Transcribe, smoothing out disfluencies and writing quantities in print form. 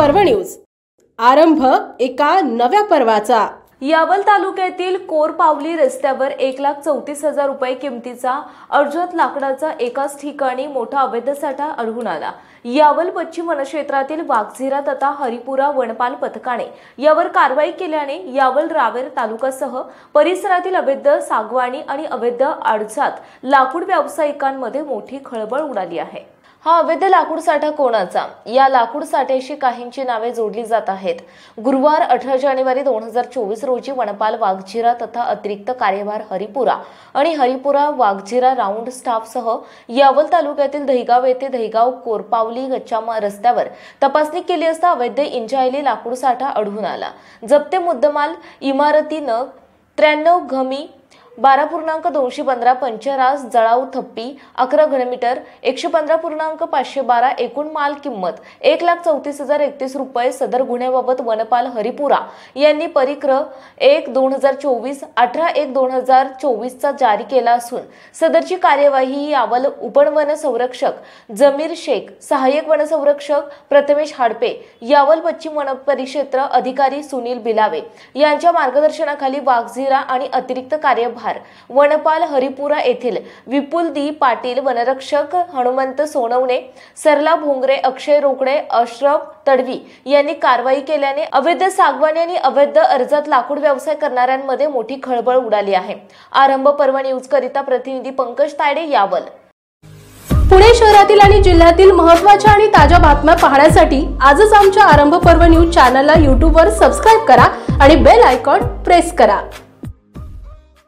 पर्व न्यूज। आरंभ एका नव्या पर्वाचा। यावल तालुक्यातील कोरपावली रस्त्यावर 1,34,000 रुपये किमतीचा अर्जत लाकडाचा एकाच ठिकाणी मोठा अवैध साठा आढळून आला। यावल पश्चिम वनक्षेत्रातील वाघझिरा तथा हरिपुरा वनपाल पथकाने यावर कारवाई केल्याने यावल रावेर तालुकासह परिसरातील अवैध सागवानी आणि अवैध आडसात लाकूड व्यावसायिकांमध्ये मोठी खळबळ उडाली आहे। हा अवैध लाकूड साठा कोणाचा? या लाकूड साठ्याशी काहींची नावे जोडली जात आहेत। गुरुवार 18 जानेवारी 2024 रोजी वनपाल वाघझिरा तथा अतिरिक्त कार्यभार हरिपुरा आणि हरिपुरा वाघझिरा राऊंड स्टाफसह यावल तालुक्यातील दहिगाव येथे दहिगाव कोरपावली गच्चा रस्त्यावर तपासणी केली असता अवैध इंचायली लाकूड साठा आढळून आला। जप्ते मुद्देमाल इमारतीनं 93 घमी 12.215 पंचरास जळाऊ थप्पी 11 घनमीटर 115.512 एकूण माल किंमत 1,34,031 रुपये। सदर गुन्ह्याबाबत वनपाल हरिपुरा यांनी परिक्र 1/2024 18/1/2024 चा जारी केला असून सदरची कार्यवाही यावल उपवन संरक्षक जमीर शेख, सहाय्यक वनसंरक्षक प्रथमेश हाडपे, यावल पश्चिम वन परिक्षेत्र अधिकारी सुनील बिलावे यांच्या मार्गदर्शनाखाली वाघझिरा आणि अतिरिक्त कार्यभार वनपाल हरिपुरा येथील विपुल दी पाटील, वनरक्षक हनुमंत सोनवणे, सरला भोंगरे, अक्षय रोकडे, अशरफ तडवी यांनी कारवाई केल्याने अवैध सागवानी आणि अवैध अर्जात लाकूड व्यवसाय करणाऱ्यांमध्ये मोठी खळबळ उडाली आहे। आरंभ पर्व न्यूज करिता प्रतिनिधी पंकज तायडे, यावल। पुणे शहरातील आणि जिल्ह्यातील महत्त्वाच्या आणि ताज्या बातम्या पाहण्यासाठी आजच आमच्या आरंभ पर्व न्यूज चॅनलला YouTube वर सबस्क्राइब करा आणि बेल आयकॉन प्रेस करा।